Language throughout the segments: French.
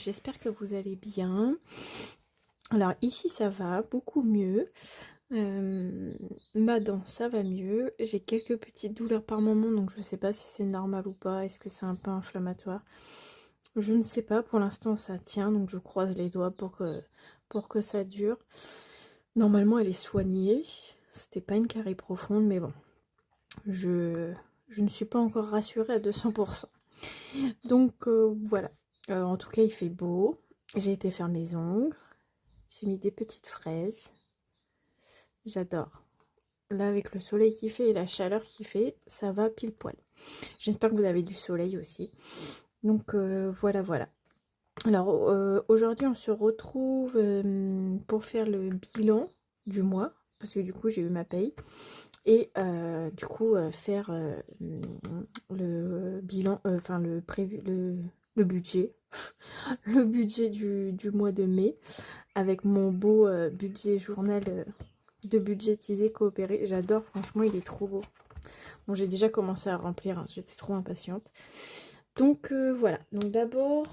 j'espère que vous allez bien. Alors ici ça va beaucoup mieux. Ma dent ça va mieux. J'ai quelques petites douleurs par moment, donc je ne sais pas si c'est normal ou pas. Est-ce que c'est un peu inflammatoire? Je ne sais pas, pour l'instant ça tient, donc je croise les doigts pour que ça dure. Normalement elle est soignée. C'était pas une carie profonde, mais bon. Je ne suis pas encore rassurée à 200%. Donc voilà. En tout cas, il fait beau. J'ai été faire mes ongles. J'ai mis des petites fraises. J'adore. Là, avec le soleil qui fait et la chaleur qui fait, ça va pile poil. J'espère que vous avez du soleil aussi. Donc voilà, voilà. Alors aujourd'hui, on se retrouve pour faire le bilan du mois. Parce que du coup, j'ai eu ma paye. Et du coup, faire le bilan, enfin le prévu, le budget. Le budget du mois de mai avec mon beau budget journal de budgétiser coopéré. J'adore, franchement, il est trop beau. Bon, j'ai déjà commencé à remplir, hein, j'étais trop impatiente. Donc voilà, donc d'abord,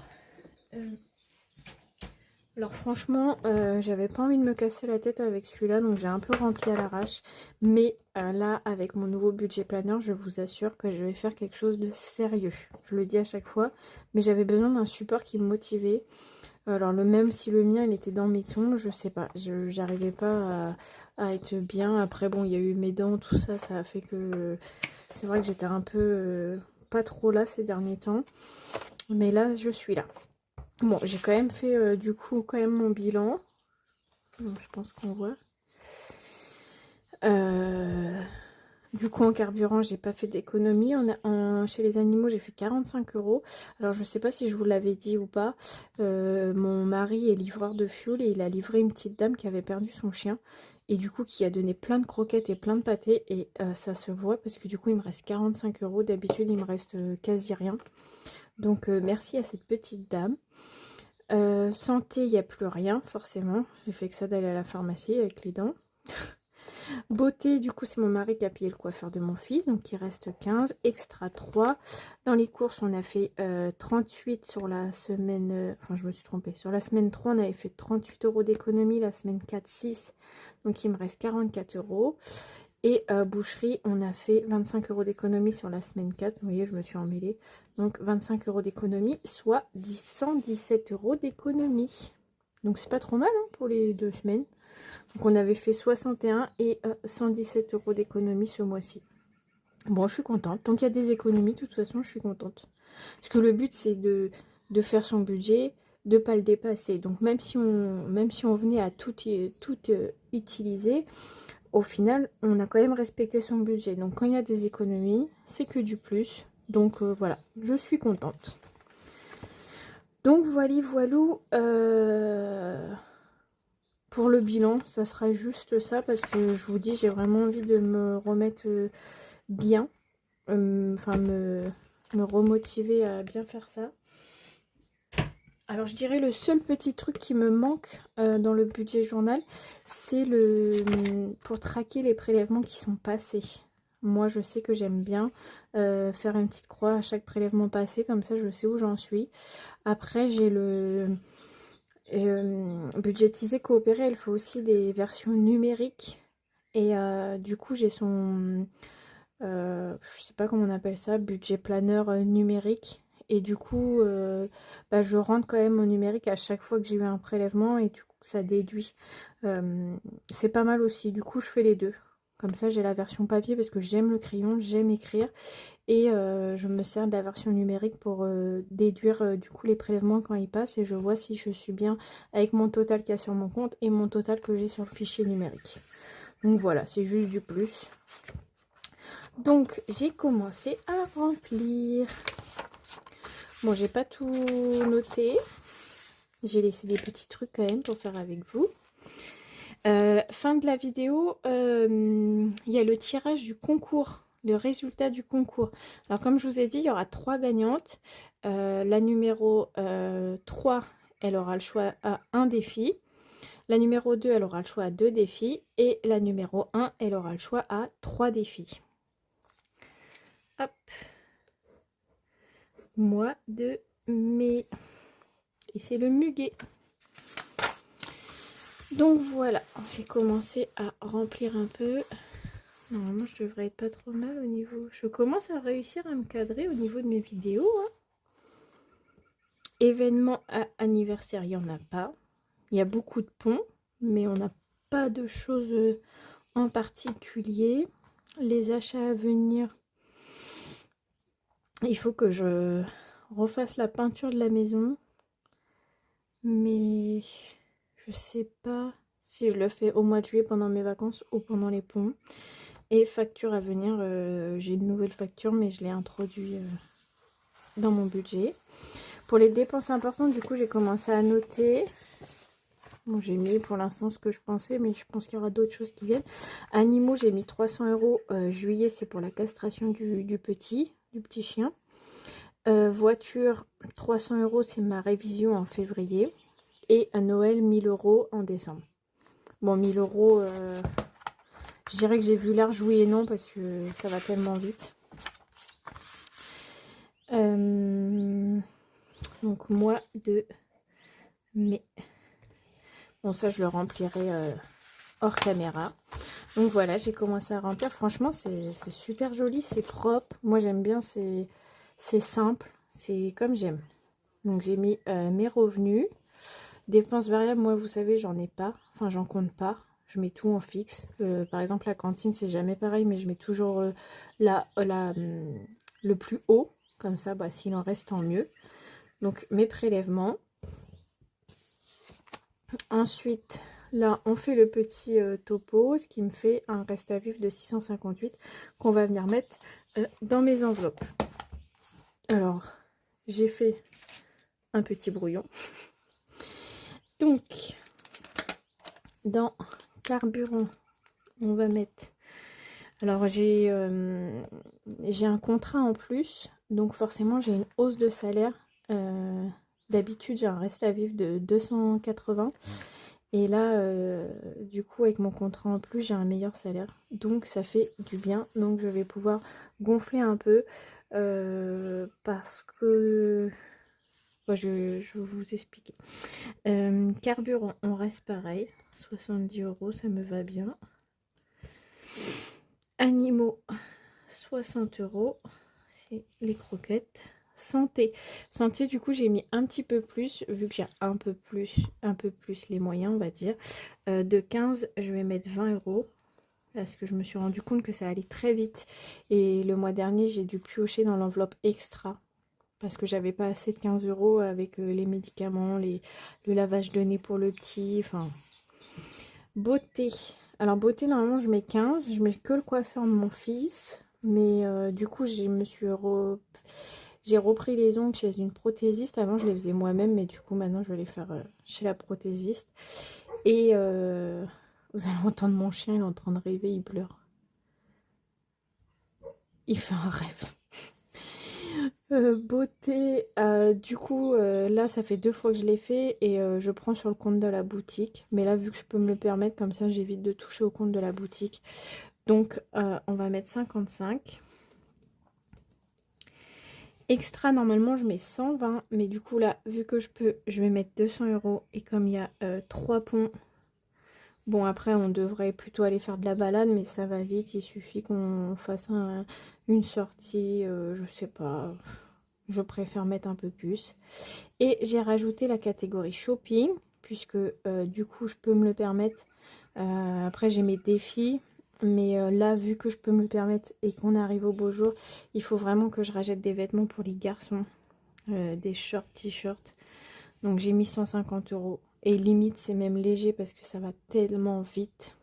alors franchement, j'avais pas envie de me casser la tête avec celui-là, donc j'ai un peu rempli à l'arrache. Mais là, avec mon nouveau budget planner, je vous assure que je vais faire quelque chose de sérieux. Je le dis à chaque fois, mais j'avais besoin d'un support qui me motivait. Alors le même si le mien il était dans mes tons, je sais pas, j'arrivais pas à être bien. Après bon, il y a eu mes dents, tout ça, ça a fait que c'est vrai que j'étais un peu pas trop là ces derniers temps. Mais là je suis là. Bon, j'ai quand même fait du coup quand même mon bilan. Donc, je pense qu'on voit. Du coup en carburant j'ai pas fait d'économie. Chez les animaux j'ai fait 45 euros. Alors je sais pas si je vous l'avais dit ou pas. Mon mari est livreur de fuel et il a livré une petite dame qui avait perdu son chien. Et du coup qui a donné plein de croquettes et plein de pâtés. Et ça se voit parce que du coup il me reste 45 euros. D'habitude il me reste quasi rien. Donc merci à cette petite dame. Santé, il n'y a plus rien forcément. J'ai fait que ça d'aller à la pharmacie avec les dents. Beauté, du coup, c'est mon mari qui a payé le coiffeur de mon fils. Donc, il reste 15, extra 3. Dans les courses, on a fait 38 sur la semaine... enfin, je me suis trompée. Sur la semaine 3, on avait fait 38 euros d'économie. La semaine 4, 6. Donc, il me reste 44 euros. Et boucherie, on a fait 25 euros d'économie sur la semaine 4. Vous voyez, je me suis emmêlée. Donc, 25 euros d'économie, soit 117 euros d'économie. Donc, c'est pas trop mal hein, pour les 2 semaines. Donc on avait fait 61 et 117 euros d'économie ce mois-ci. Bon, je suis contente. Tant qu'il y a des économies, de toute façon, je suis contente. Parce que le but, c'est de faire son budget, de ne pas le dépasser. Donc même si on venait à tout utiliser, au final, on a quand même respecté son budget. Donc quand il y a des économies, c'est que du plus. Donc voilà, je suis contente. Donc voilà, voilou. Pour le bilan, ça sera juste ça parce que je vous dis, j'ai vraiment envie de me remettre bien. Enfin, me remotiver à bien faire ça. Alors, je dirais le seul petit truc qui me manque dans le budget journal, c'est pour traquer les prélèvements qui sont passés. Moi, je sais que j'aime bien faire une petite croix à chaque prélèvement passé, comme ça, je sais où j'en suis. Après, j'ai budgétiser coopérer, elle fait aussi des versions numériques. Et du coup, j'ai je sais pas comment on appelle ça, budget planeur numérique. Et du coup, je rentre quand même au numérique à chaque fois que j'ai eu un prélèvement et du coup, ça déduit. C'est pas mal aussi. Du coup, je fais les deux. Comme ça, j'ai la version papier parce que j'aime le crayon, j'aime écrire. Et je me sers de la version numérique pour déduire du coup les prélèvements quand ils passent. Et je vois si je suis bien avec mon total qu'il y a sur mon compte et mon total que j'ai sur le fichier numérique. Donc voilà, c'est juste du plus. Donc j'ai commencé à remplir. Bon, j'ai pas tout noté. J'ai laissé des petits trucs quand même pour faire avec vous. Fin de la vidéo, il y a le tirage du concours, le résultat du concours. Alors comme je vous ai dit, il y aura 3 gagnantes. La numéro 3, elle aura le choix à un défi. La numéro 2, elle aura le choix à 2 défis. Et la numéro 1, elle aura le choix à 3 défis. Hop. Mois de mai. Et c'est le muguet. Donc voilà, j'ai commencé à remplir un peu. Normalement, je devrais être pas trop mal au niveau... Je commence à réussir à me cadrer au niveau de mes vidéos. Hein. Événements à anniversaire, il n'y en a pas. Il y a beaucoup de ponts, mais on n'a pas de choses en particulier. Les achats à venir, il faut que je refasse la peinture de la maison. Mais je sais pas si je le fais au mois de juillet pendant mes vacances ou pendant les ponts. Et facture à venir, j'ai une nouvelle facture, mais je l'ai introduit dans mon budget. Pour les dépenses importantes, du coup, j'ai commencé à noter. Bon, j'ai mis pour l'instant ce que je pensais, mais je pense qu'il y aura d'autres choses qui viennent. Animaux, j'ai mis 300 €. Juillet, c'est pour la castration du petit chien. Voiture, 300 €, c'est ma révision en février. Et à Noël, 1000 € en décembre. Bon, 1000 €, je dirais que j'ai vu large oui et non parce que ça va tellement vite. Donc, mois de mai. Bon, ça, je le remplirai hors caméra. Donc, voilà, j'ai commencé à remplir. Franchement, c'est super joli, c'est propre. Moi, j'aime bien, c'est simple. C'est comme j'aime. Donc, j'ai mis mes revenus. Dépenses variables, moi, vous savez, j'en ai pas. Enfin, j'en compte pas. Je mets tout en fixe. Par exemple, la cantine, c'est jamais pareil, mais je mets toujours le plus haut. Comme ça, bah, s'il en reste, tant mieux. Donc, mes prélèvements. Ensuite, là, on fait le petit topo, ce qui me fait un reste à vivre de 658 qu'on va venir mettre dans mes enveloppes. Alors, j'ai fait un petit brouillon. Donc, dans carburant, on va mettre... Alors, j'ai un contrat en plus, donc forcément, j'ai une hausse de salaire. D'habitude, j'ai un reste à vivre de 280. Et là, du coup, avec mon contrat en plus, j'ai un meilleur salaire. Donc, ça fait du bien. Donc, je vais pouvoir gonfler un peu. Parce que... Bon, je vais vous expliquer. Carburant, on reste pareil. 70 €, ça me va bien. Animaux, 60 €. C'est les croquettes. Santé. Santé, du coup, j'ai mis un petit peu plus, vu que j'ai un peu plus les moyens, on va dire. De 15, je vais mettre 20 €. Parce que je me suis rendu compte que ça allait très vite. Et le mois dernier, j'ai dû piocher dans l'enveloppe extra. Parce que j'avais pas assez de 15 € avec les médicaments, le lavage de nez pour le petit. Enfin, beauté. Alors, beauté, normalement, je mets 15. Je mets que le coiffeur de mon fils. Mais du coup, j'ai repris les ongles chez une prothésiste. Avant, je les faisais moi-même, mais du coup, maintenant, je vais les faire chez la prothésiste. Et vous allez entendre mon chien, il est en train de rêver, il pleure. Il fait un rêve. Beauté, du coup, là, ça fait 2 fois que je l'ai fait et je prends sur le compte de la boutique. Mais là, vu que je peux me le permettre, comme ça, j'évite de toucher au compte de la boutique. Donc, on va mettre 55. Extra, normalement, je mets 120. Mais du coup, là, vu que je peux, je vais mettre 200 €. Et comme il y a 3 ponts, bon, après, on devrait plutôt aller faire de la balade, mais ça va vite. Il suffit qu'on fasse une sortie, je sais pas. Je préfère mettre un peu plus. Et j'ai rajouté la catégorie shopping, puisque du coup, je peux me le permettre. Après, j'ai mes défis. Mais là, vu que je peux me le permettre et qu'on arrive au beau jour, il faut vraiment que je rachète des vêtements pour les garçons. Des shorts, t-shirts. Donc, j'ai mis 150 €. Et limite, c'est même léger parce que ça va tellement vite.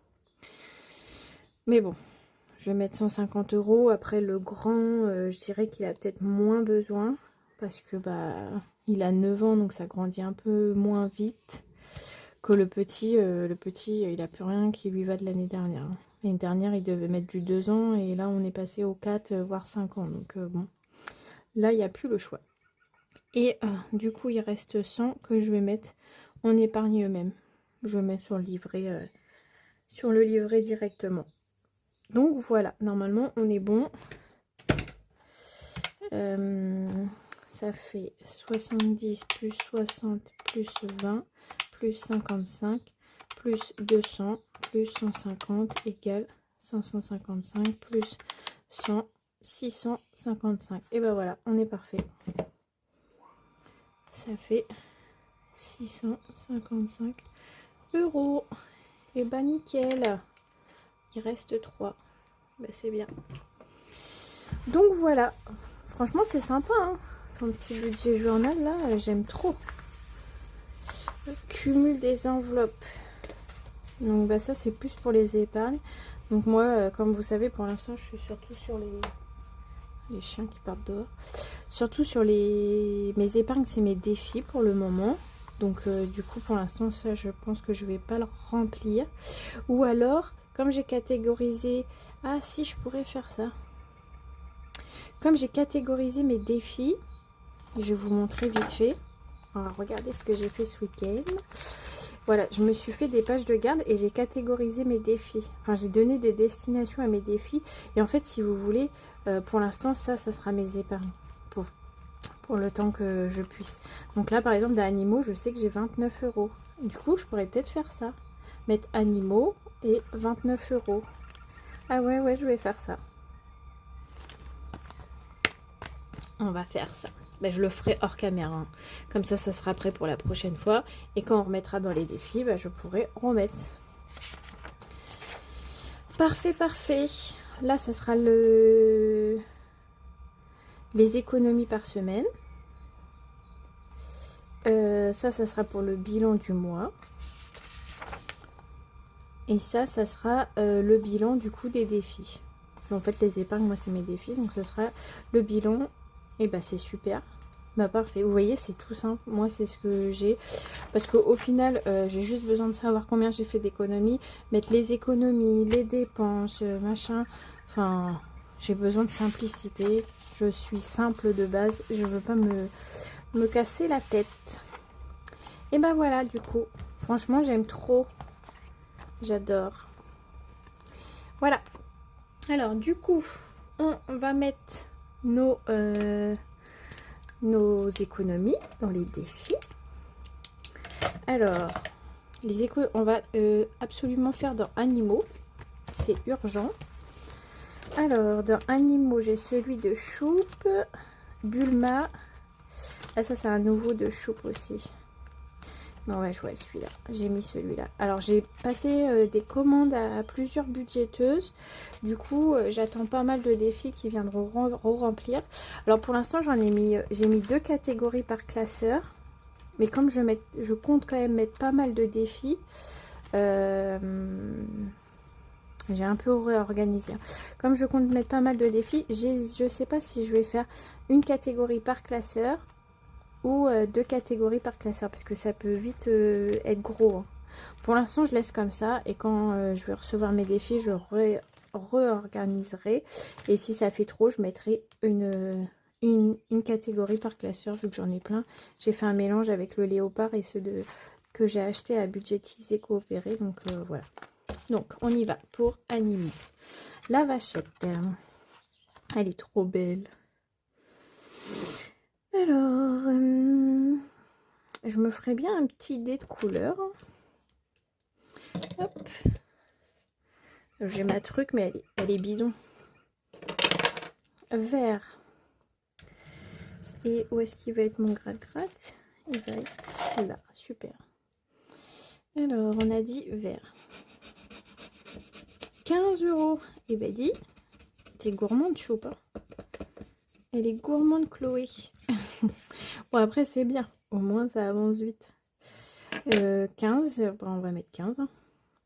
Mais bon, je vais mettre 150 €. Après, le grand, je dirais qu'il a peut-être moins besoin. Parce que, bah, il a 9 ans, donc ça grandit un peu moins vite que le petit. Le petit, il n'a plus rien qui lui va de l'année dernière. L'année dernière, il devait mettre du 2 ans. Et là, on est passé aux 4, voire 5 ans. Donc, bon, là, il n'y a plus le choix. Et du coup, il reste 100 que je vais mettre en épargne eux-mêmes. Je vais mettre sur le livret directement. Donc voilà, normalement on est bon. ça fait 70 plus 60 plus 20 plus 55 plus 200 plus 150 égale 555 plus 100, 655. Et ben voilà, on est parfait. Ça fait 655 €. Et ben nickel. Il reste 3. Ben, c'est bien. Donc voilà. Franchement, c'est sympa, hein, son petit budget journal là, j'aime trop. Cumul des enveloppes. Donc bah ça c'est plus pour les épargnes. Donc moi, comme vous savez, pour l'instant, je suis surtout sur les chiens qui partent dehors. Surtout sur mes épargnes, c'est mes défis pour le moment. Donc du coup, pour l'instant, ça, je pense que je vais pas le remplir. Ou alors, comme j'ai catégorisé... Ah si, je pourrais faire ça. Comme j'ai catégorisé mes défis, je vais vous montrer vite fait. On va regarder ce que j'ai fait ce week-end. Voilà, je me suis fait des pages de garde et j'ai catégorisé mes défis. Enfin, j'ai donné des destinations à mes défis. Et en fait, si vous voulez, pour l'instant, ça sera mes épargnes. Pour le temps que je puisse. Donc là, par exemple, d'animaux, je sais que j'ai 29 €. Du coup, je pourrais peut-être faire ça. Mettre animaux et 29 €. Ah ouais, je vais faire ça. On va faire ça. Ben, je le ferai hors caméra. Hein. Comme ça sera prêt pour la prochaine fois. Et quand on remettra dans les défis, ben, je pourrai remettre. Parfait, parfait. Là, ça sera les économies par semaine. Ça sera pour le bilan du mois. Et ça sera le bilan du coup des défis. En fait, les épargnes, moi, c'est mes défis. Donc, ça sera le bilan. Et bah, c'est super. Bah, parfait. Vous voyez, c'est tout simple. Moi, c'est ce que j'ai. Parce qu'au final, j'ai juste besoin de savoir combien j'ai fait d'économies. Mettre les économies, les dépenses, machin. Enfin, j'ai besoin de simplicité. Je suis simple de base. Je veux pas me casser la tête. Et bah, voilà, du coup. Franchement, j'aime trop. J'adore. Voilà. Alors, du coup, on va mettre nos économies dans les défis. Alors, on va absolument faire dans animaux. C'est urgent. Alors, dans animaux, j'ai celui de Choupe, Bulma. Ah, ça, c'est un nouveau de Choupe aussi. Non, ouais, je vois celui-là. J'ai mis celui-là. Alors, j'ai passé des commandes à plusieurs budgéteuses. Du coup, j'attends pas mal de défis qui viendront remplir. Alors, pour l'instant, j'ai mis 2 catégories par classeur. Mais comme je compte quand même mettre pas mal de défis, j'ai un peu réorganisé. Comme je compte mettre pas mal de défis, je sais pas si je vais faire une catégorie par classeur ou 2 catégories par classeur parce que ça peut vite être gros. Hein. Pour l'instant, je laisse comme ça et quand je vais recevoir mes défis, je réorganiserai. Et si ça fait trop, je mettrai une catégorie par classeur vu que j'en ai plein. J'ai fait un mélange avec le léopard et ceux que j'ai acheté à budgétiser coopérer. Donc voilà. Donc on y va pour animaux. La vachette. Elle est trop belle. Alors, je me ferais bien un petit dé de couleur. Hop. J'ai ma truc, mais elle est bidon. Vert. Et où est-ce qu'il va être mon gratte-gratte? Il va être là. Super. Alors, on a dit vert. 15 €. Et ben dis, t'es gourmande, Choupe. Hein. Elle est gourmande, Chloé. Bon, après, c'est bien. Au moins, ça avance vite. 15. Bon, on va mettre 15. Hein.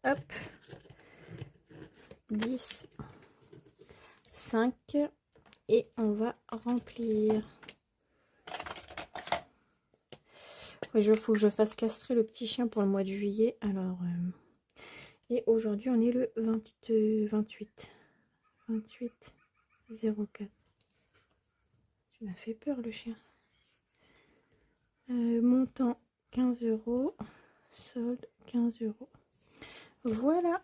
Hop. 10. 5. Et on va remplir. Il faut que je fasse castrer le petit chien pour le mois de juillet. Alors, et aujourd'hui, on est le 28. 28 04. Tu m'as fait peur, le chien. Montant 15 €. Solde 15 €. Voilà.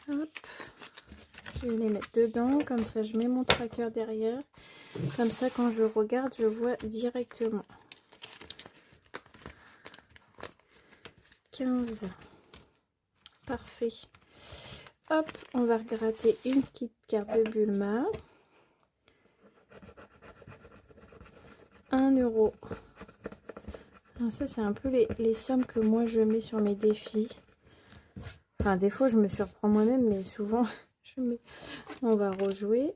Hop. Je vais les mettre dedans, comme ça je mets mon tracker derrière. Comme ça quand je regarde, je vois directement. 15. Parfait. Hop, on va regratter une petite carte de Bulma. 1 euro. Alors ça, c'est un peu les sommes que moi je mets sur mes défis. Enfin, des fois, je me surprends moi-même, mais souvent, je mets... On va rejouer.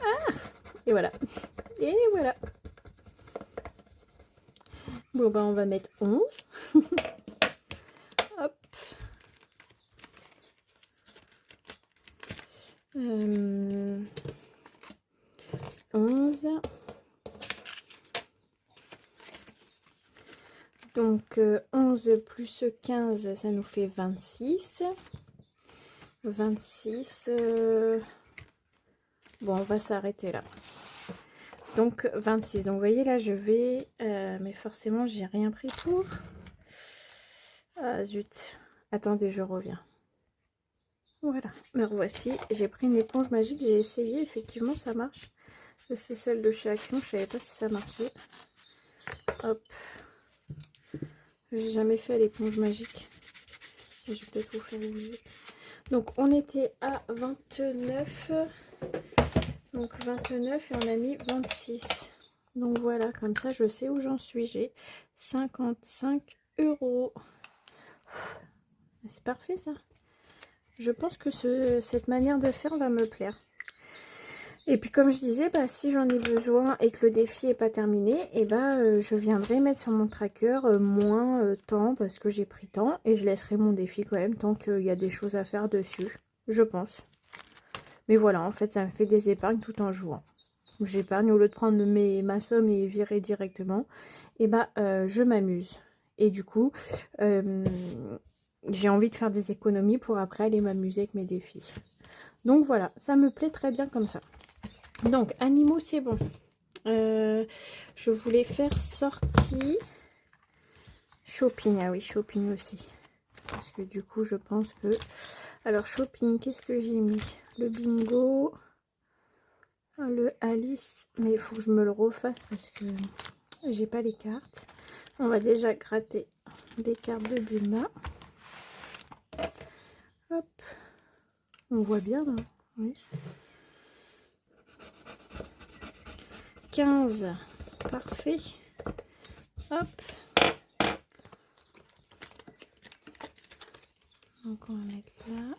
Ah! Et voilà. Et voilà. Bon, bah, on va mettre 11. Hop. 11. Donc, 11 plus 15, ça nous fait 26. 26. Bon, on va s'arrêter là. Donc, 26. Donc, vous voyez, là, je vais... mais forcément, j'ai rien pris pour. Ah, zut. Attendez, je reviens. Voilà. Me revoici. J'ai pris une éponge magique. J'ai essayé. Effectivement, ça marche. C'est celle de chez Action. Je savais pas si ça marchait. Hop. J'ai jamais fait à l'éponge magique. Je vais peut-être vous faire bouger. Donc, on était à 29. Donc, 29 et on a mis 26. Donc, voilà. Comme ça, je sais où j'en suis. J'ai 55 €. C'est parfait, ça. Je pense que cette manière de faire va me plaire. Et puis comme je disais, bah, si j'en ai besoin et que le défi n'est pas terminé, et bah, je viendrai mettre sur mon tracker moins temps parce que j'ai pris temps. Et je laisserai mon défi quand même tant qu'il y a des choses à faire dessus, je pense. Mais voilà, en fait ça me fait des épargnes tout en jouant. J'épargne au lieu de prendre ma somme et virer directement. Et bah je m'amuse. Et du coup, j'ai envie de faire des économies pour après aller m'amuser avec mes défis. Donc voilà, ça me plaît très bien comme ça. Donc, animaux, c'est bon. Je voulais faire sortie. Shopping, ah oui, shopping aussi. Parce que du coup, je pense que... Alors, shopping, qu'est-ce que j'ai mis? Le bingo. Le Alice. Mais il faut que je me le refasse parce que j'ai pas les cartes. On va déjà gratter des cartes de Bulma. Hop. On voit bien, non? Oui. 15. Parfait. Hop. Donc on va mettre là.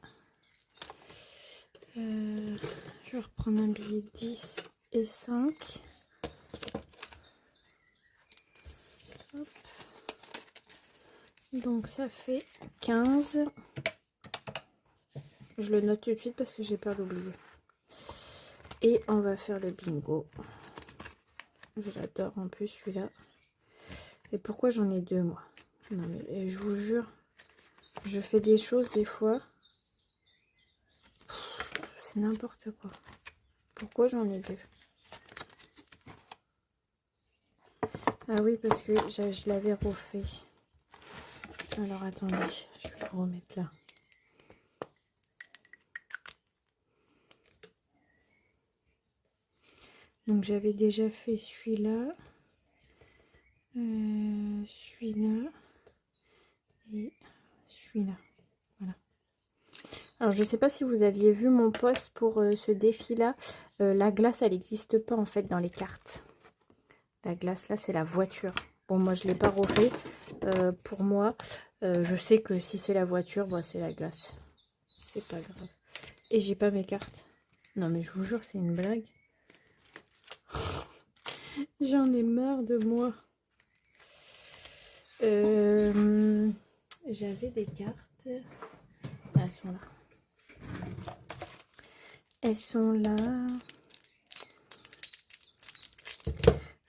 Je vais reprendre un billet 10 et 5. Hop. Donc ça fait 15. Je le note tout de suite parce que j'ai peur d'oublier. Et on va faire le bingo. Je l'adore en plus celui-là. Et pourquoi j'en ai deux moi? Non mais je vous jure, je fais des choses des fois. C'est n'importe quoi. Pourquoi j'en ai deux? Ah oui, parce que je l'avais refait. Alors attendez, je vais le remettre là. Donc j'avais déjà fait celui-là, celui-là et celui-là. Voilà. Alors je sais pas si vous aviez vu mon post pour ce défi-là. La glace, elle n'existe pas en fait dans les cartes. La glace là, c'est la voiture. Bon, moi je l'ai pas refait. Pour moi, je sais que si c'est la voiture, bah, c'est la glace. C'est pas grave. Et j'ai pas mes cartes. Non mais je vous jure, c'est une blague. J'en ai marre de moi. J'avais des cartes. Ah, elles sont là. Elles sont là.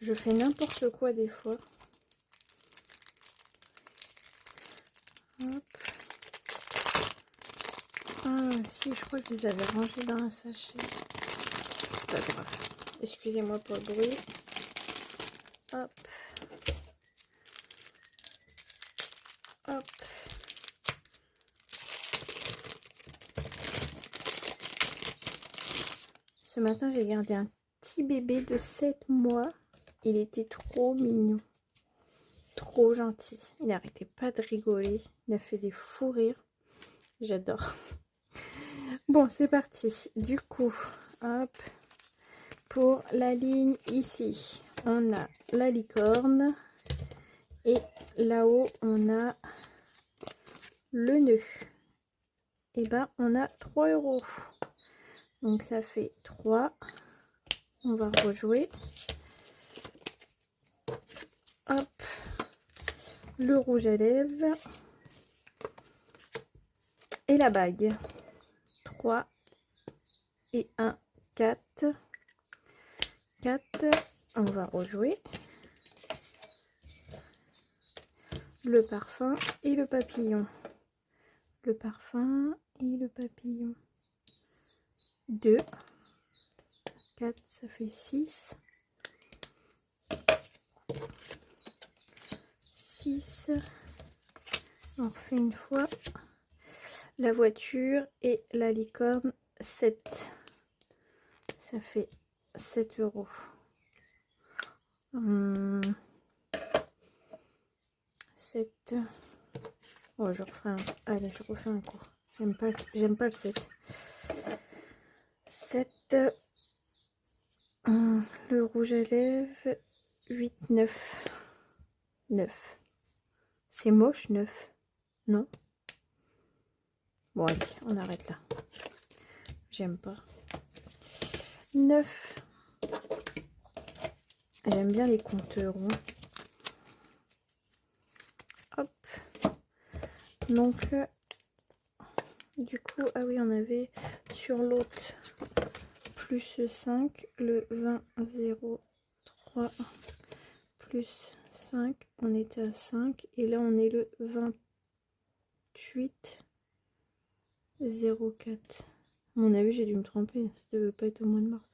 Je fais n'importe quoi des fois. Hop. Ah si, je crois que je les avais rangées dans un sachet. C'est pas grave. Excusez-moi pour le bruit. Hop. Hop. Ce matin, j'ai gardé un petit bébé de 7 mois. Il était trop mignon. Trop gentil. Il n'arrêtait pas de rigoler. Il a fait des fous rires. J'adore. Bon, c'est parti. Du coup, hop. Pour la ligne ici, on a la licorne. Et là-haut, on a le nœud. Et ben, on a 3 €. Donc, ça fait 3. On va rejouer. Hop. Le rouge à lèvres. Et la bague. 3 et 1, 4. 4. On va rejouer. Le parfum et le papillon. Le parfum et le papillon. 2. 4, ça fait 6. 6. On refait une fois. La voiture et la licorne, 7. Ça fait 7 €. 7. Oh, je referai un... Allez, je refais un coup. J'aime pas le 7. 7. Le rouge à lèvres, 8, 9. 9. C'est moche, 9. Non? Bon, allez, on arrête là. J'aime pas. 9. J'aime bien les comptes ronds. Hop. Donc, du coup, ah oui, on avait sur l'autre plus 5, le 20, 0, 3, plus 5, on était à 5. Et là, on est le 28, 0,4. À mon avis, j'ai dû me tromper. Ça ne devait pas être au mois de mars.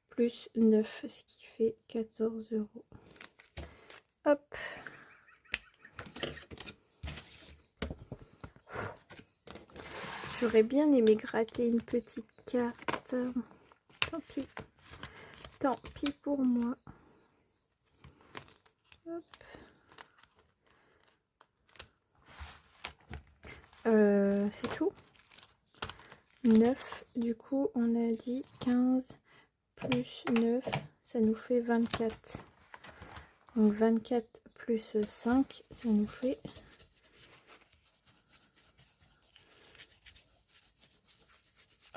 Plus 9, ce qui fait 14 €. Hop. J'aurais bien aimé gratter une petite carte. Tant pis. Tant pis pour moi. Hop. C'est tout. 9. Du coup, on a dit 15 plus 9. Ça nous fait 24. Donc 24 plus 5, ça nous fait...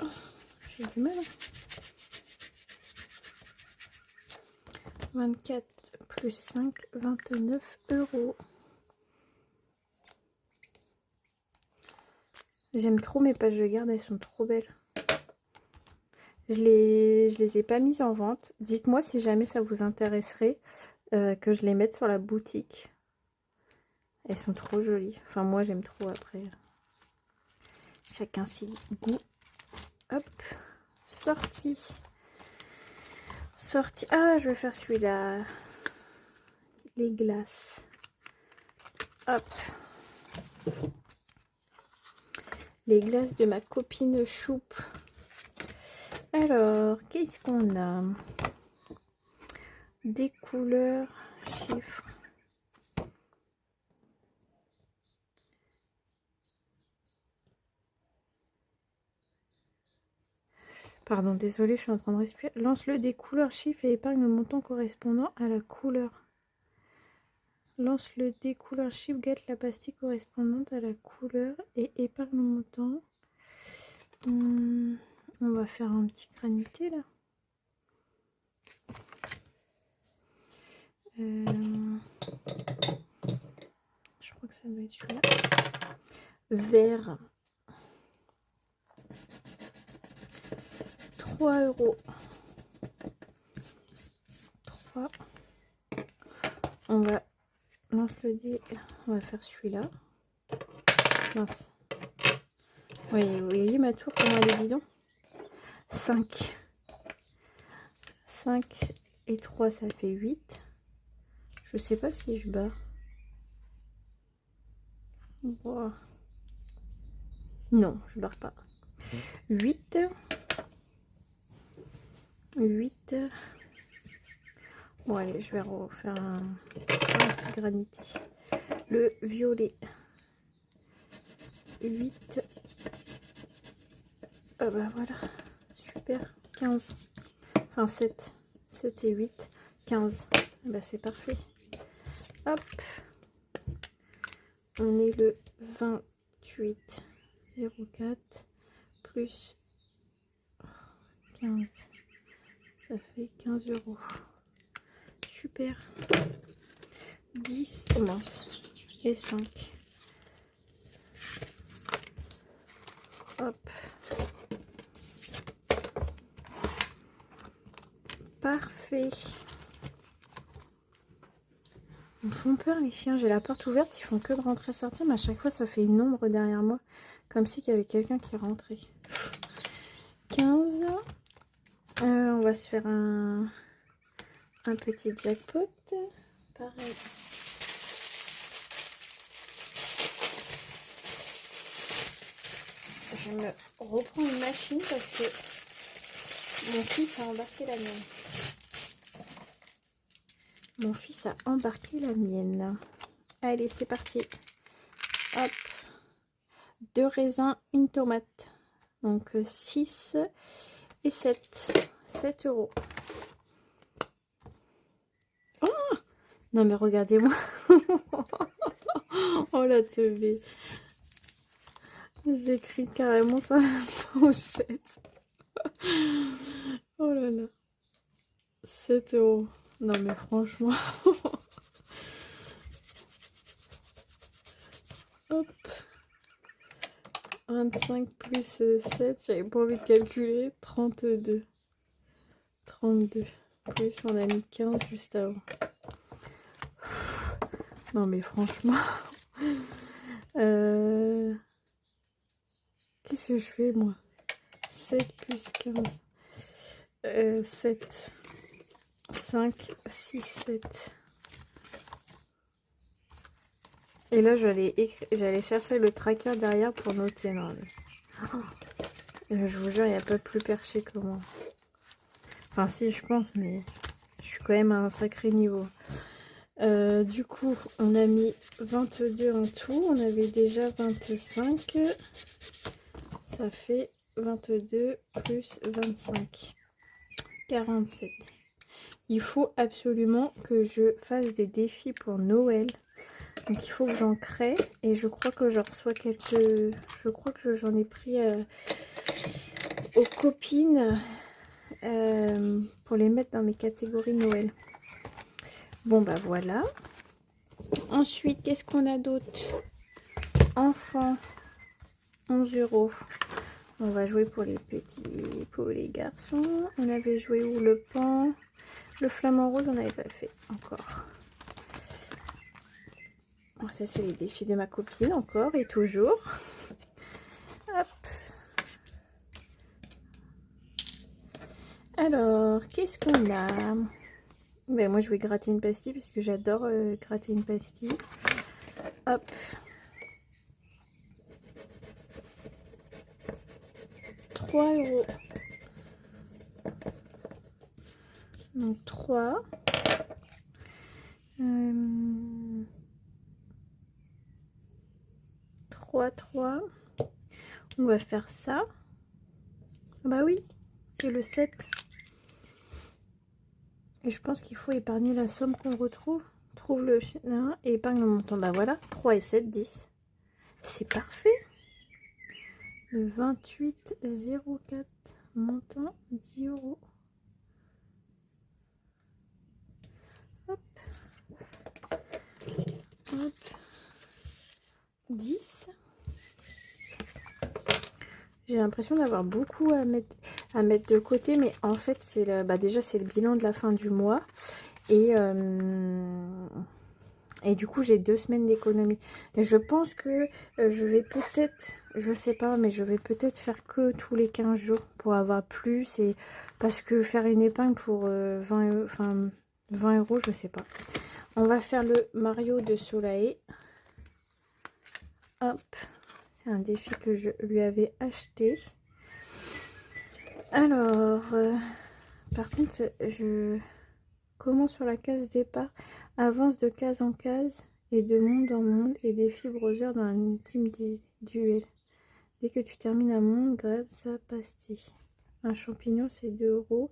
Oh, j'ai du mal. 24 plus 5, 29 €. J'aime trop mes pages de garde, elles sont trop belles. Je les ai pas mises en vente. Dites-moi si jamais ça vous intéresserait que je les mette sur la boutique. Elles sont trop jolies. Enfin, moi, j'aime trop après. Chacun ses goûts. Hop. Sortie. Sortie. Ah, je vais faire celui-là. Les glaces. Hop. Les glaces de ma copine Choupe. Alors, qu'est-ce qu'on a? Des couleurs, chiffres. Pardon, désolé, je suis en train de respirer. Lance-le des couleurs, chiffres et épargne le montant correspondant à la couleur. Lance-le des couleurs, chiffres, gâte la pastille correspondante à la couleur et épargne le montant. On va faire un petit granité là. Je crois que ça doit être celui-là. Vert. 3 €. 3. On va lance le dé. On va faire celui-là. Mince. Oui, vous voyez ma tour, comment elle est bidon. 5. 5 et 3, ça fait 8. Je sais pas si je bats. Wow. Non, je barre pas. 8. 8. Bon allez, je vais refaire un petit granité. Le violet. 8. Ah bah voilà, super. 15. Enfin 7. 7 et 8. 15. Bah c'est parfait. Hop. On est le 28. 04 plus 15. Ça fait 15 €. Super. 10 commence. Et 5. Hop. Parfait. Ils me font peur les chiens. J'ai la porte ouverte. Ils font que de rentrer sortir. Mais à chaque fois ça fait une ombre derrière moi. Comme si il y avait quelqu'un qui rentrait. 15. On va se faire un petit jackpot. Pareil. Je me reprends une machine parce que mon fils a embarqué la mienne. Mon fils a embarqué la mienne. Allez, c'est parti. Hop. 2 raisins, une tomate. Donc 6 et 7. 7 €. Oh non mais regardez-moi. Oh la teubée. J'écris carrément sur la pochette. Oh là là. 7 €. Non mais franchement. Hop. 25 plus 7. J'avais pas envie de calculer. 32. 32. Plus on a mis 15 juste avant. Non mais franchement. Qu'est-ce que je fais moi? 7 plus 15. 7. 5, 6, 7. Et là, j'allais chercher le tracker derrière pour noter. Non, mais... je vous jure, il n'y a pas plus perché que moi. Enfin, si, je pense, mais je suis quand même à un sacré niveau. Du coup, on a mis 22 en tout. On avait déjà 25. Ça fait 22 plus 25. 47. Il faut absolument que je fasse des défis pour Noël. Donc il faut que j'en crée. Et je crois que je reçois quelques... Je crois que j'en ai pris aux copines pour les mettre dans mes catégories Noël. Bon bah voilà. Ensuite, qu'est-ce qu'on a d'autre? Enfants, 11 €. On va jouer pour les petits, pour les garçons. On avait joué où? Le pan. Le flamant rose, on n'avait pas fait encore. Bon, ça, c'est les défis de ma copine encore et toujours. Hop. Alors, qu'est-ce qu'on a? Ben, moi, je vais gratter une pastille parce que j'adore gratter une pastille. Hop. €3. Donc 3. 3, 3. On va faire ça. Ah bah oui, c'est le 7. Et je pense qu'il faut épargner la somme qu'on retrouve. Trouve le chien et épargne le montant. Bah voilà, 3 et 7, 10. C'est parfait. Le 28 04. Montant 10 €. Hop. Hop. 10. J'ai l'impression d'avoir beaucoup à mettre de côté, mais en fait c'est le, bah déjà c'est le bilan de la fin du mois et du coup j'ai 2 semaines d'économie. Et je pense que je vais peut-être, je sais pas, mais je vais peut-être faire que tous les 15 jours pour avoir plus, et parce que faire une épingle pour 20 €, je sais pas. On va faire le Mario de Soleil. Hop. C'est un défi que je lui avais acheté. Alors, Par contre, je commence sur la case départ, avance de case en case et de monde en monde et défie Browser dans un ultime duel. Dès que tu termines un monde, grade sa pastille. Un champignon, c'est 2 €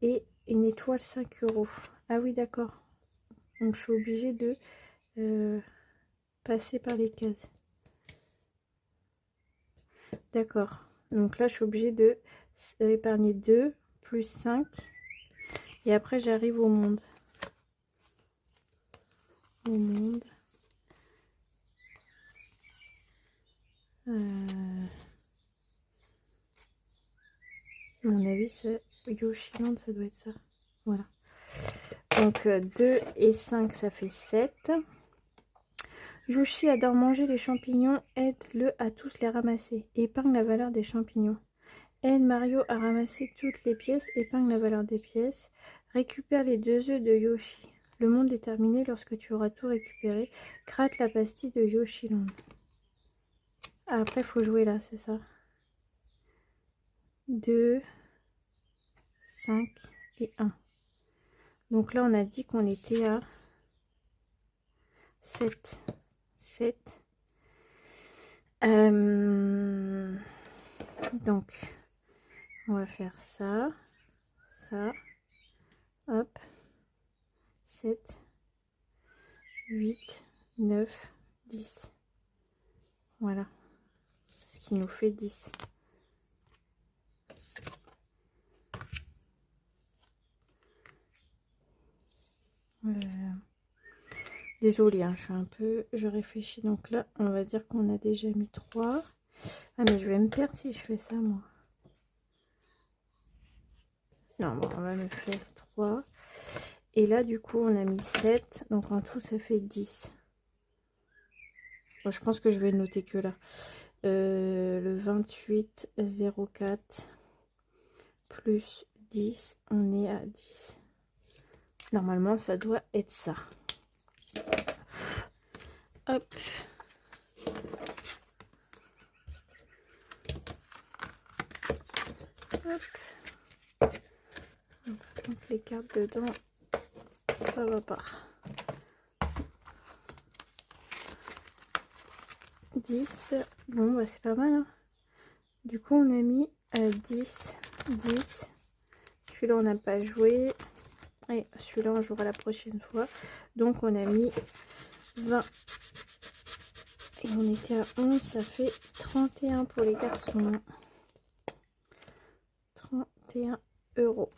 et une étoile, 5 €. Ah oui, d'accord. Donc, je suis obligée de passer par les cases. D'accord. Donc là, je suis obligée de épargner 2 plus 5. Et après, j'arrive au monde. Au monde. À mon avis, c'est Yoshiland, ça doit être ça. Voilà. Donc 2 et 5, ça fait 7. Yoshi adore manger les champignons. Aide-le à tous les ramasser. Épargne la valeur des champignons. Aide Mario à ramasser toutes les pièces. Épargne la valeur des pièces. Récupère les 2 œufs de Yoshi. Le monde est terminé lorsque tu auras tout récupéré. Gratte la pastille de Yoshiland. Ah, après, il faut jouer là, c'est ça. 2, 5 et 1. Donc là, on a dit qu'on était à 7. 7. Donc, on va faire ça. Ça. Hop. 7. 8. 9. 10. Voilà. Ce qui nous fait 10. Désolée, hein, je réfléchis. Donc là, on va dire qu'on a déjà mis 3. Ah, mais je vais me perdre si je fais ça, moi. Non, bon, on va me faire 3. Et là, du coup, on a mis 7. Donc en tout, ça fait 10. Bon, je pense que je vais le noter que là. Le 28 04 plus 10, on est à 10. Normalement, ça doit être ça. Hop. Hop. Donc les cartes dedans, ça va pas. 10. Bon, bah, c'est pas mal. Hein. Du coup, on a mis 10. 10. Celui-là, on n'a pas joué. Et celui-là, on jouera la prochaine fois. Donc, on a mis 20. Et on était à 11. Ça fait 31 pour les garçons. 31 €.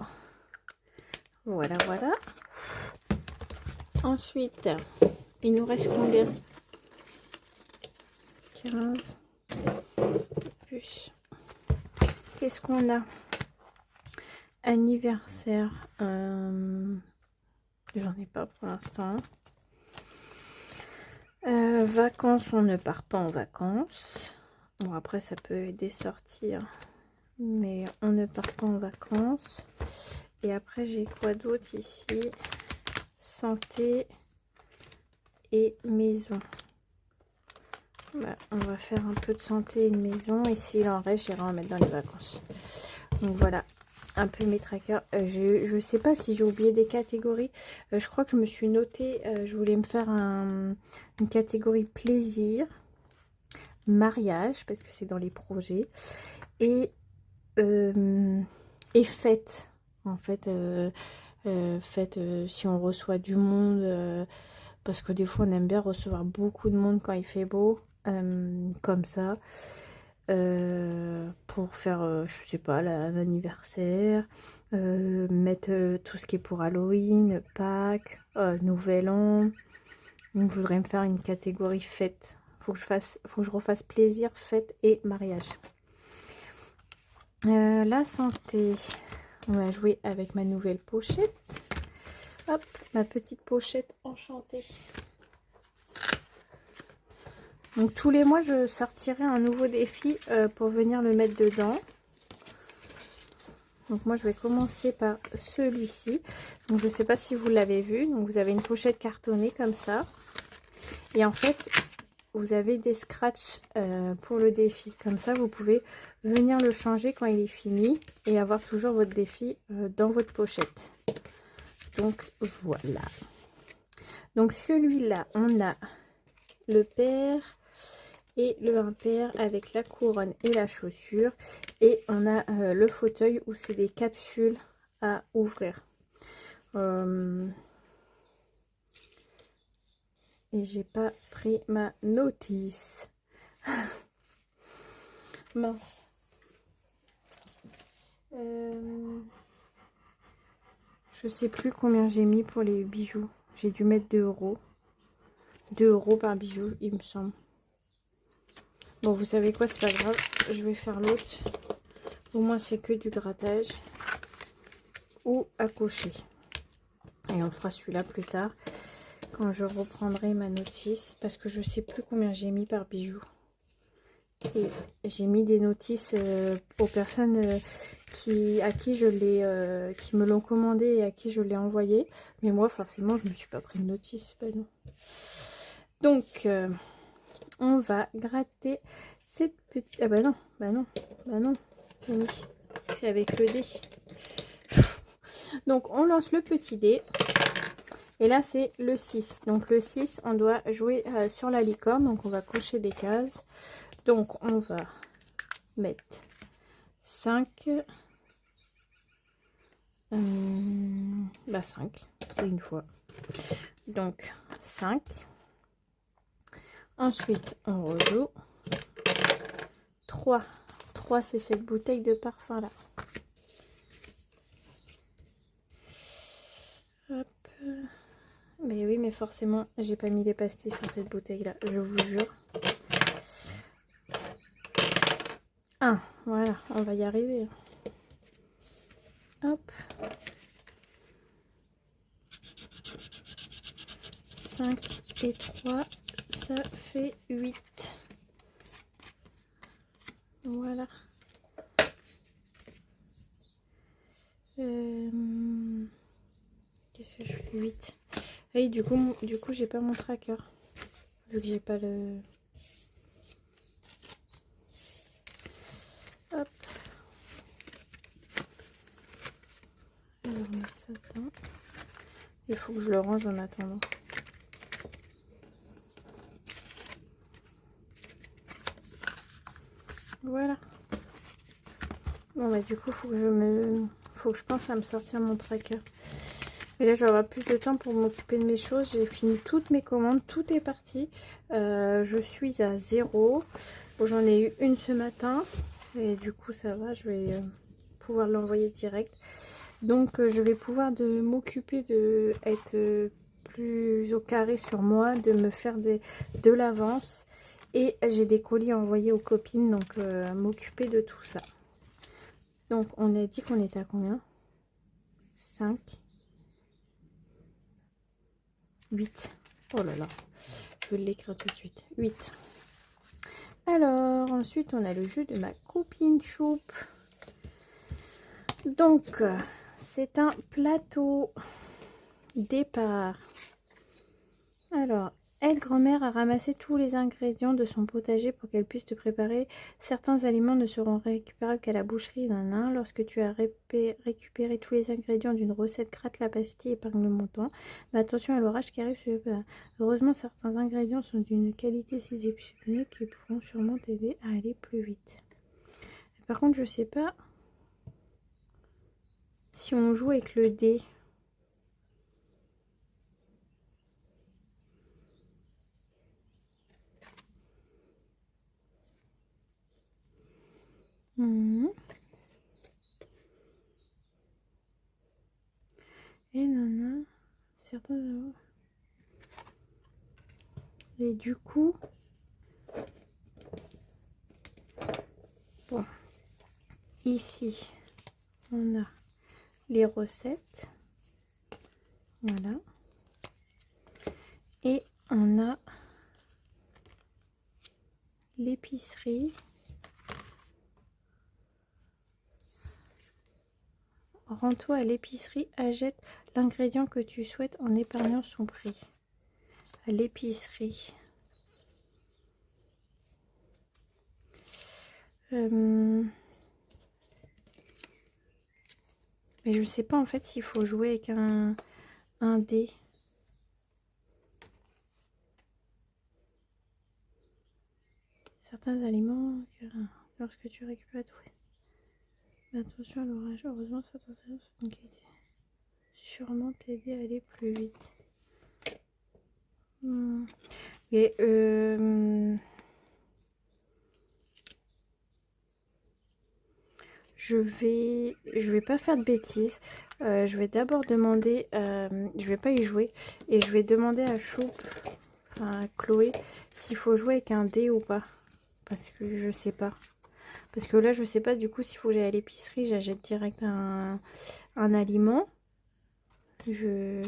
Voilà, voilà. Ensuite, il nous reste combien? 15 plus. Qu'est-ce qu'on a? Anniversaire. J'en ai pas pour l'instant. Vacances, on ne part pas en vacances. Bon, après, ça peut aider sortir. Mais on ne part pas en vacances. Et après, j'ai quoi d'autre ici? Santé et maison. Bah, on va faire un peu de santé et de maison. Et s'il en reste, j'irai en mettre dans les vacances. Donc voilà, un peu mes trackers. Je ne sais pas si j'ai oublié des catégories. Je crois que je me suis notée. Je voulais me faire une catégorie plaisir, mariage, parce que c'est dans les projets. Et fête. En fait, fête si on reçoit du monde. Parce que des fois, on aime bien recevoir beaucoup de monde quand il fait beau. Comme ça. Pour faire, je sais pas, l'anniversaire, mettre tout ce qui est pour Halloween, Pâques, Nouvel An. Donc je voudrais me faire une catégorie fête. Faut que je refasse plaisir, fête et mariage. La santé, on va jouer avec ma nouvelle pochette. Hop, ma petite pochette enchantée. Donc tous les mois, je sortirai un nouveau défi pour venir le mettre dedans. Donc moi, je vais commencer par celui-ci. Donc je ne sais pas si vous l'avez vu. Donc vous avez une pochette cartonnée comme ça. Et en fait, vous avez des scratchs pour le défi. Comme ça, vous pouvez venir le changer quand il est fini et avoir toujours votre défi dans votre pochette. Donc, voilà. Donc, celui-là, on a le pair et le impair avec la couronne et la chaussure. Et on a le fauteuil où c'est des capsules à ouvrir. Et j'ai pas pris ma notice. Mince. Je sais plus combien j'ai mis pour les bijoux. J'ai dû mettre 2 euros. 2 euros par bijou, il me semble. Bon, vous savez quoi, c'est pas grave. Je vais faire l'autre. Au moins, c'est que du grattage. Ou à cocher. Et on fera celui-là plus tard. Quand je reprendrai ma notice. Parce que je sais plus combien j'ai mis par bijou. Et j'ai mis des notices aux personnes à qui je l'ai qui me l'ont commandé et à qui je l'ai envoyé. Mais moi, forcément, je me suis pas pris de notice. Bah non. Donc, on va gratter cette petite... Ah bah non, bah non, bah non. C'est avec le dé. Donc, on lance le petit dé. Et là, c'est le 6. Donc, le 6, on doit jouer sur la licorne. Donc, on va cocher des cases. Donc, on va mettre 5. 5, c'est une fois. Donc, 5. Ensuite, on rejoue. 3. 3, c'est cette bouteille de parfum là. Hop. Mais oui, mais forcément, j'ai pas mis les pastilles sur cette bouteille là, je vous jure. 1, voilà, on va y arriver. Hop. 5 et 3, ça fait 8. Voilà. Qu'est-ce que je fais? 8. Oui, du coup j'ai pas mon tracker. Vu que j'ai pas le... Hop. Alors, on met ça dedans. Il faut que je le range en attendant. Voilà. Bon, bah, du coup, faut que je pense à me sortir mon tracker. Et là, je vais avoir plus de temps pour m'occuper de mes choses. J'ai fini toutes mes commandes. Tout est parti. Je suis à 0. Bon, j'en ai eu une ce matin. Et du coup, ça va. Je vais pouvoir l'envoyer direct. Donc, je vais pouvoir m'occuper de être plus au carré sur moi. De me faire de l'avance. Et j'ai des colis à envoyer aux copines. Donc, m'occuper de tout ça. Donc, on a dit qu'on était à combien? 5. 8. Oh là là, je vais l'écrire tout de suite. 8. Alors, ensuite, on a le jeu de ma copine Choupe. Donc, c'est un plateau départ. Alors, grand-mère a ramassé tous les ingrédients de son potager pour qu'elle puisse te préparer. Certains aliments ne seront récupérables qu'à la boucherie d'un nain. Lorsque tu as récupéré tous les ingrédients d'une recette, gratte la pastille, épargne le montant. Mais attention à l'orage qui arrive sur le plat. Heureusement, certains ingrédients sont d'une qualité si exceptionnelle qu'ils pourront sûrement t'aider à aller plus vite. Par contre, je sais pas si on joue avec le dé. Et nana, certains... Et du coup... Bon. Ici, on a les recettes. Voilà. Et on a l'épicerie. Rends-toi à l'épicerie, achète l'ingrédient que tu souhaites en épargnant son prix. À l'épicerie. Mais je sais pas en fait s'il faut jouer avec un dé. Certains aliments, lorsque tu récupères tout. Attention à l'orage, heureusement certains aliments sont de qualité. Sûrement t'aider à aller plus vite. Et je vais pas faire de bêtises. Je vais d'abord demander, je vais pas y jouer et je vais demander à Choup, à Chloé, s'il faut jouer avec un dé ou pas, parce que je sais pas. Parce que là je sais pas du coup s'il faut que j'aille à l'épicerie, j'achète direct un aliment. Je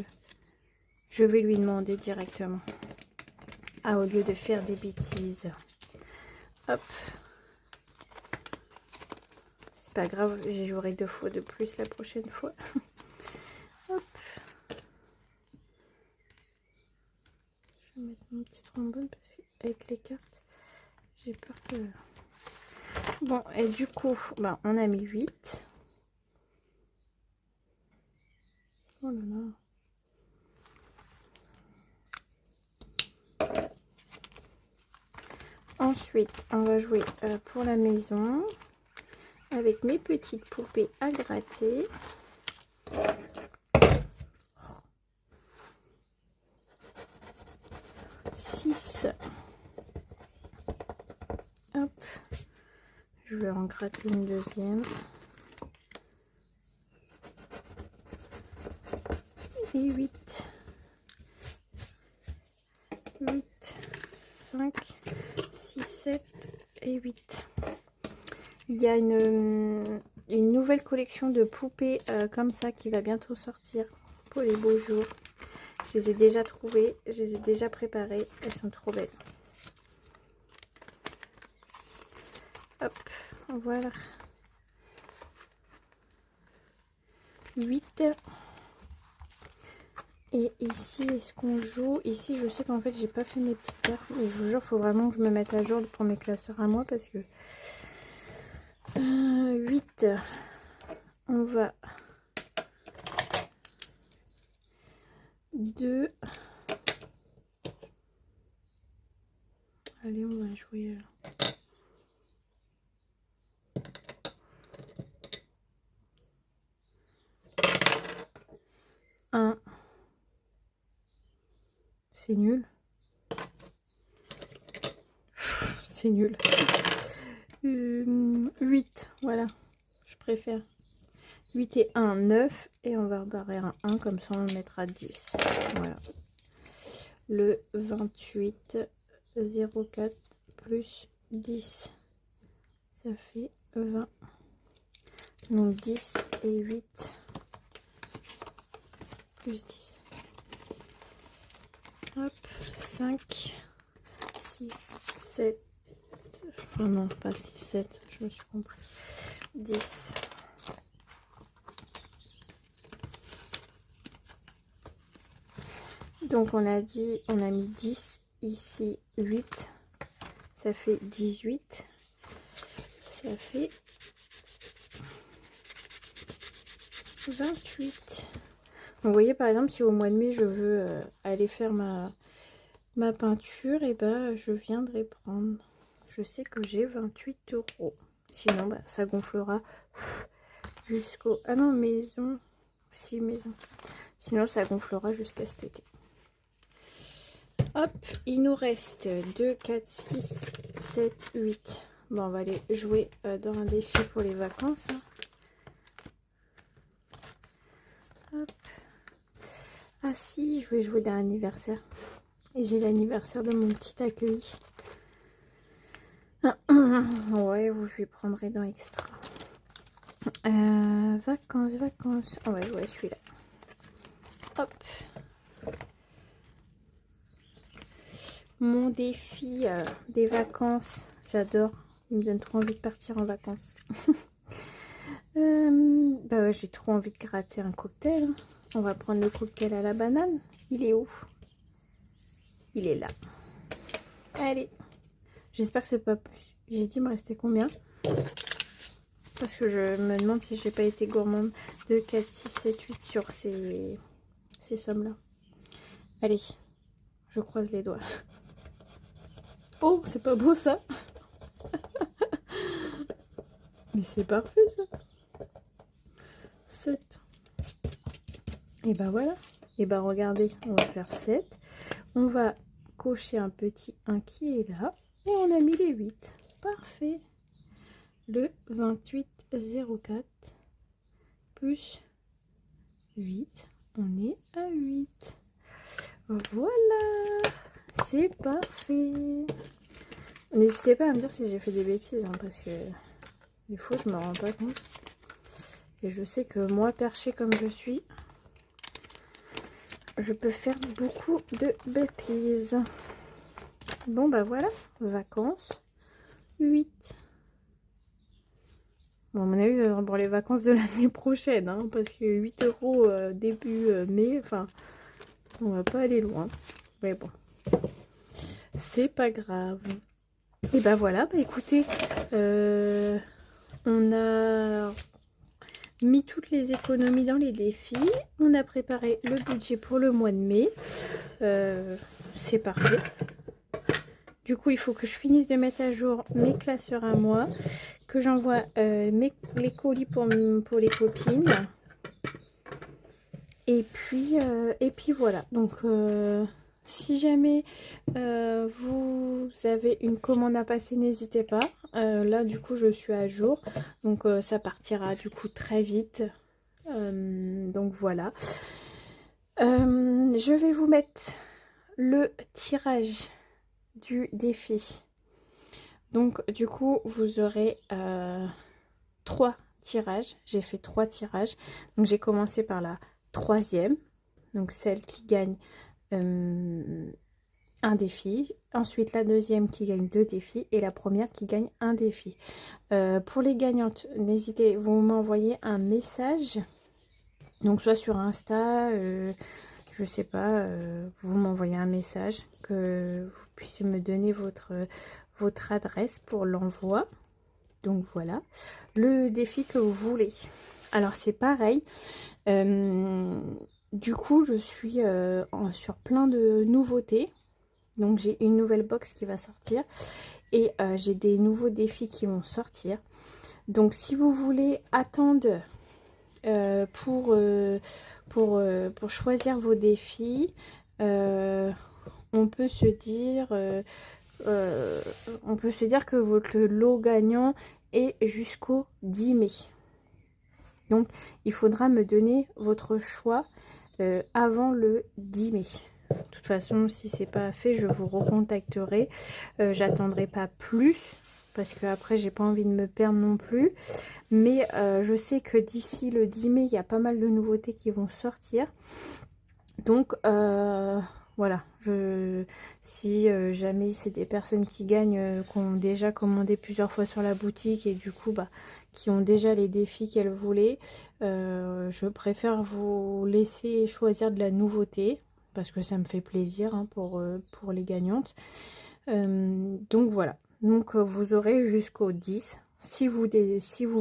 vais lui demander directement. Ah, au lieu de faire des bêtises. Hop. C'est pas grave, j'y jouerai 2 fois de plus la prochaine fois. Hop. Je vais mettre mon petit trombone parce qu'avec les cartes, j'ai peur que... Bon, et du coup, bah, on a mis 8. Oh là là. Ensuite, on va jouer pour la maison avec mes petites poupées à gratter. Hop, je vais en gratter une deuxième. Et 8. 8, 5, 6, 7 et 8. Il y a une nouvelle collection de poupées comme ça qui va bientôt sortir pour les beaux jours. Je les ai déjà trouvées, je les ai déjà préparées. Elles sont trop belles. Hop, voilà. 8. Et ici, est-ce qu'on joue? Ici, je sais qu'en fait, j'ai pas fait mes petites cartes. Mais je vous jure, il faut vraiment que je me mette à jour pour mes classeurs à moi. Parce que 8, on va 2. Allez, on va jouer. 1. C'est nul. C'est nul. 8, voilà. Je préfère. 8 et 1, 9. Et on va rebarrer un 1, comme ça on le mettra 10. Voilà. Le 28, 0,4 plus 10. Ça fait 20. Donc 10 et 8 plus 10. Hop, 5, 6, 7. Oh non, pas 6, 7, je me suis compris. 10. Donc on a dit, on a mis 10, ici 8, ça fait 18, ça fait 28. Donc, vous voyez par exemple si au mois de mai je veux aller faire ma peinture, et ben je viendrai prendre. Je sais que j'ai 28 €. Sinon bah, ça gonflera jusqu'au... Ah non, maison. Si, maison. Sinon ça gonflera jusqu'à cet été. Hop, il nous reste 2, 4, 6, 7, 8. Bon, on va aller jouer dans un défi pour les vacances. Hein. Hop. Ah si, je vais jouer d'un anniversaire. Et j'ai l'anniversaire de mon petit accueilli. Ouais, je lui prendrai dans extra. Vacances, vacances. On va jouer à celui-là. Hop. Mon défi des vacances. J'adore. Il me donne trop envie de partir en vacances. Bah ouais, j'ai trop envie de gratter un cocktail. On va prendre le cocktail à la banane. Il est où? Il est là. Allez. J'espère que c'est pas plus. J'ai dit, il me restait combien? Parce que je me demande si j'ai pas été gourmande de 4, 6, 7, 8 sur ces sommes-là. Allez, je croise les doigts. Oh, c'est pas beau ça. Mais c'est parfait ça. 7. Et ben voilà. Et ben regardez, on va faire 7. On va cocher un petit 1 qui est là. Et on a mis les 8. Parfait. Le 28,04 plus 8. On est à 8. Voilà. C'est parfait. N'hésitez pas à me dire si j'ai fait des bêtises, hein, parce que des fois je me rends pas compte. Et je sais que moi, perché comme je suis, je peux faire beaucoup de bêtises. Bon bah voilà, vacances 8. Bon, à mon avis, pour les vacances de l'année prochaine, hein, parce que 8 euros début mai, enfin, on va pas aller loin. Mais bon, c'est pas grave. Et bah voilà, bah écoutez, on a mis toutes les économies dans les défis. On a préparé le budget pour le mois de mai. C'est parfait. Du coup, il faut que je finisse de mettre à jour mes classeurs à moi, que j'envoie les colis pour les copines. Et puis voilà. Donc, si jamais vous avez une commande à passer, n'hésitez pas. Là, du coup, je suis à jour. Donc, ça partira du coup très vite. Donc, voilà. Je vais vous mettre le tirage du défi. Donc, du coup, vous aurez 3 tirages. J'ai fait 3 tirages. Donc, j'ai commencé par la 3e. Donc, celle qui gagne un défi. Ensuite, la 2e qui gagne 2 défis. Et la première qui gagne un défi. Pour les gagnantes, n'hésitez, vous m'envoyez un message. Donc, soit sur Insta, je sais pas, vous m'envoyez un message, que vous puissiez me donner votre adresse pour l'envoi. Donc, voilà. Le défi que vous voulez. Alors, c'est pareil. Du coup, je suis sur plein de nouveautés. Donc, j'ai une nouvelle box qui va sortir. Et j'ai des nouveaux défis qui vont sortir. Donc, si vous voulez attendre pour choisir vos défis, on peut se dire que votre lot gagnant est jusqu'au 10 mai. Donc, il faudra me donner votre choix avant le 10 mai. De toute façon, si c'est pas fait, je vous recontacterai. J'attendrai pas plus parce que après, j'ai pas envie de me perdre non plus. Mais je sais que d'ici le 10 mai, il y a pas mal de nouveautés qui vont sortir. Donc, voilà. Si jamais c'est des personnes qui gagnent, qui ont déjà commandé plusieurs fois sur la boutique et du coup, bah, qui ont déjà les défis qu'elles voulaient, je préfère vous laisser choisir de la nouveauté parce que ça me fait plaisir, hein, pour les gagnantes. Donc, voilà. Donc, vous aurez jusqu'au 10 si vous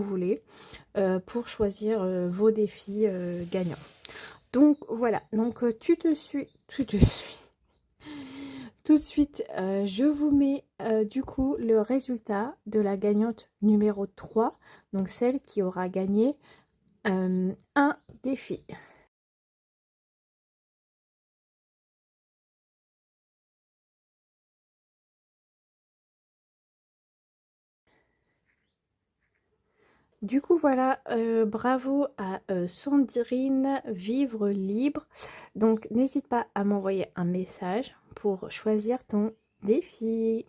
voulez pour choisir vos défis gagnants. Donc voilà, donc tout de suite, je vous mets du coup le résultat de la gagnante numéro 3, donc celle qui aura gagné un défi. Du coup, voilà, bravo à Sandrine, Vivre Libre. Donc, n'hésite pas à m'envoyer un message pour choisir ton défi.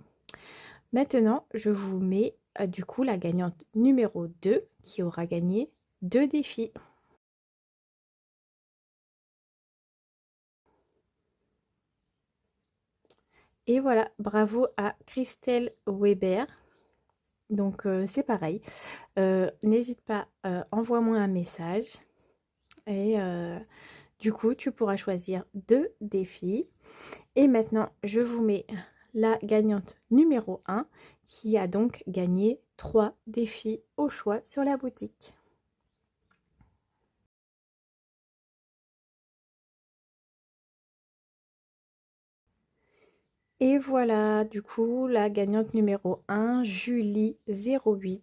Maintenant, je vous mets du coup la gagnante numéro 2 qui aura gagné 2 défis. Et voilà, bravo à Christelle Weber. Donc, c'est pareil. N'hésite pas, envoie-moi un message. Et du coup, tu pourras choisir 2 défis. Et maintenant, je vous mets la gagnante numéro 1 qui a donc gagné 3 défis au choix sur la boutique. Et voilà, du coup, la gagnante numéro 1, Julie08.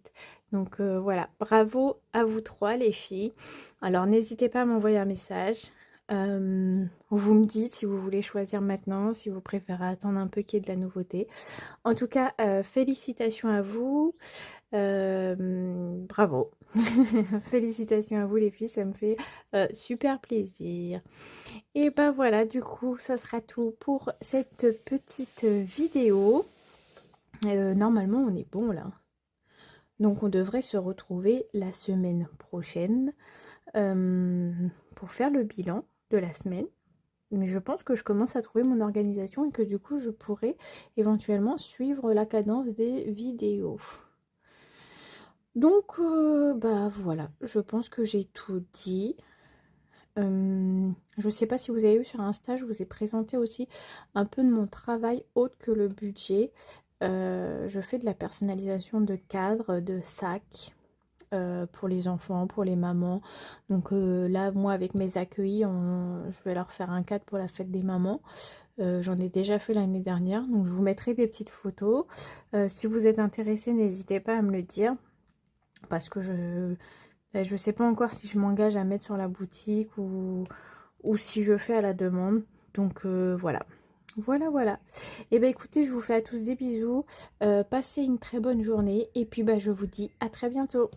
Donc voilà, bravo à vous trois les filles. Alors n'hésitez pas à m'envoyer un message. Vous me dites si vous voulez choisir maintenant, si vous préférez attendre un peu qu'il y ait de la nouveauté. En tout cas, félicitations à vous. Bravo. Félicitations à vous les filles, ça me fait super plaisir. Et ben voilà, du coup, ça sera tout pour cette petite vidéo. Normalement, on est bon là. Donc, on devrait se retrouver la semaine prochaine pour faire le bilan de la semaine. Mais je pense que je commence à trouver mon organisation et que du coup, je pourrais éventuellement suivre la cadence des vidéos. Donc, bah voilà, je pense que j'ai tout dit. Je ne sais pas si vous avez vu sur Insta, je vous ai présenté aussi un peu de mon travail autre que le budget. Je fais de la personnalisation de cadres, de sacs pour les enfants, pour les mamans. Donc là, moi avec mes accueillis, je vais leur faire un cadre pour la fête des mamans. J'en ai déjà fait l'année dernière, donc je vous mettrai des petites photos. Si vous êtes intéressé, n'hésitez pas à me le dire parce que je sais pas encore si je m'engage à mettre sur la boutique ou si je fais à la demande. Donc voilà. Voilà. Et ben écoutez, je vous fais à tous des bisous. Passez une très bonne journée. Et puis bah, je vous dis à très bientôt.